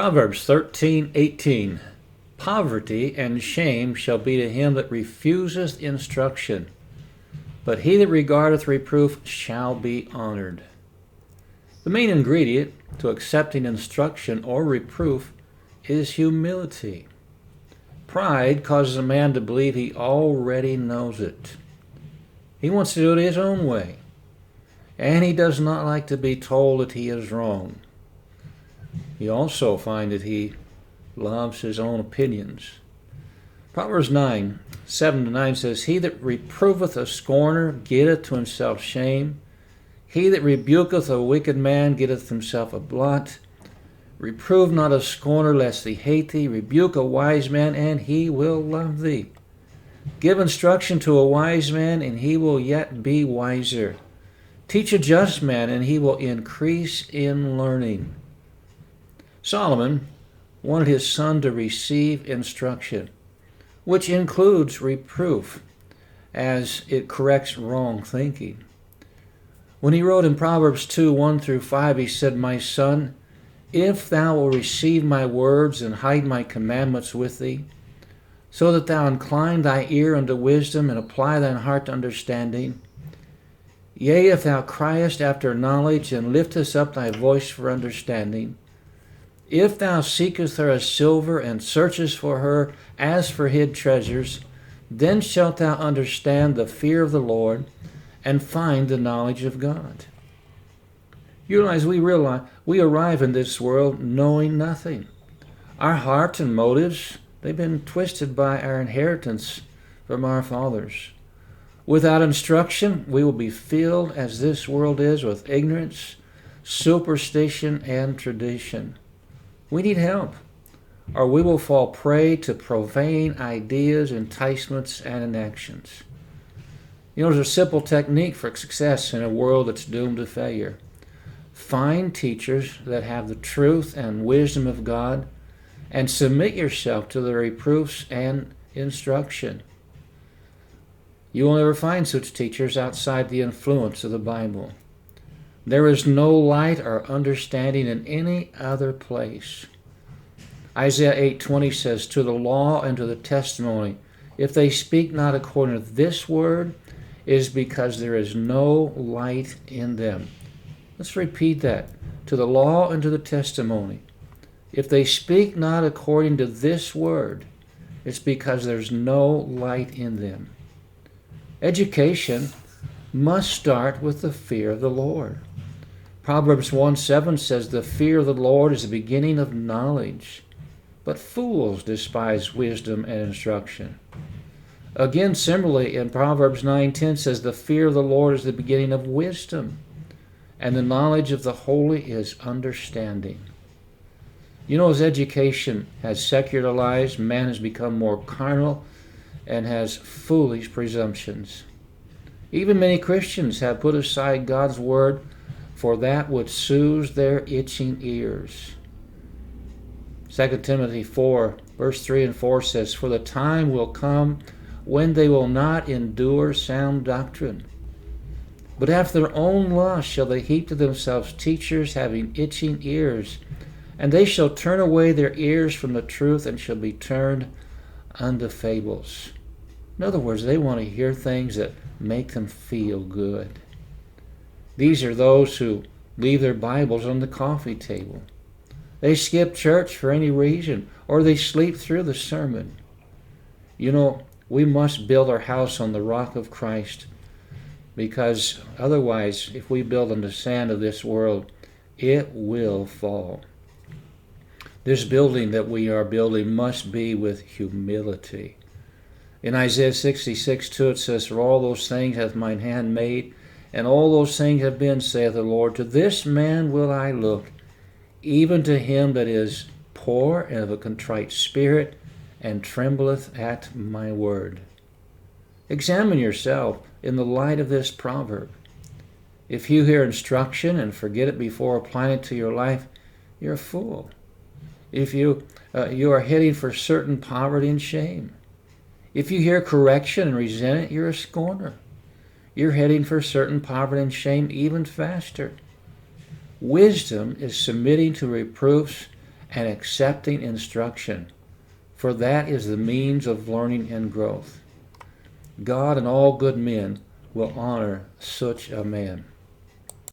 Proverbs 13:18. Poverty and shame shall be to him that refuseth instruction, but he that regardeth reproof shall be honored. The main ingredient to accepting instruction or reproof is humility. Pride causes a man to believe he already knows it. He wants to do it his own way, and he does not like to be told that he is wrong. You also find that he loves his own opinions. Proverbs 9:7-9 says, He that reproveth a scorner getteth to himself shame. He that rebuketh a wicked man getteth himself a blot. Reprove not a scorner, lest he hate thee. Rebuke a wise man, and he will love thee. Give instruction to a wise man, and he will yet be wiser. Teach a just man, and he will increase in learning. Solomon wanted his son to receive instruction, which includes reproof, as it corrects wrong thinking. When he wrote in Proverbs 2:1-5, he said, My son, if thou wilt receive my words and hide my commandments with thee, so that thou incline thy ear unto wisdom and apply thine heart to understanding, yea, if thou criest after knowledge and liftest up thy voice for understanding, if thou seekest her as silver and searchest for her as for hid treasures, then shalt thou understand the fear of the Lord and find the knowledge of God. You realize we arrive in this world knowing nothing. Our heart and motives, they've been twisted by our inheritance from our fathers. Without instruction, we will be filled, as this world is, with ignorance, superstition, and tradition. We need help, or we will fall prey to profane ideas, enticements, and inactions. There's a simple technique for success in a world that's doomed to failure. Find teachers that have the truth and wisdom of God, and submit yourself to their reproofs and instruction. You will never find such teachers outside the influence of the Bible. There is no light or understanding in any other place. Isaiah 8:20 says, To the law and to the testimony, if they speak not according to this word, it is because there is no light in them. Let's repeat that. To the law and to the testimony. If they speak not according to this word, it's because there's no light in them. Education must start with the fear of the Lord. Proverbs 1:7 says, The fear of the Lord is the beginning of knowledge, but fools despise wisdom and instruction. Again, similarly, in Proverbs 9:10 says, The fear of the Lord is the beginning of wisdom, and the knowledge of the holy is understanding. As education has secularized, man has become more carnal and has foolish presumptions. Even many Christians have put aside God's word for that which soothes their itching ears. 2 Timothy 4, verse 3 and 4 says, For the time will come when they will not endure sound doctrine, but after their own lust shall they heap to themselves teachers having itching ears, and they shall turn away their ears from the truth and shall be turned unto fables. In other words, they want to hear things that make them feel good. These are those who leave their Bibles on the coffee table. They skip church for any reason, or they sleep through the sermon. We must build our house on the rock of Christ, because otherwise, if we build on the sand of this world, it will fall. This building that we are building must be with humility. In Isaiah 66:2 it says, For all those things hath mine hand made, and all those things have been, saith the Lord. To this man will I look, even to him that is poor and of a contrite spirit, and trembleth at my word. Examine yourself in the light of this proverb. If you hear instruction and forget it before applying it to your life, you're a fool. If you are heading for certain poverty and shame. If you hear correction and resent it, you're a scorner. You're heading for certain poverty and shame even faster. Wisdom is submitting to reproofs and accepting instruction, for that is the means of learning and growth. God and all good men will honor such a man.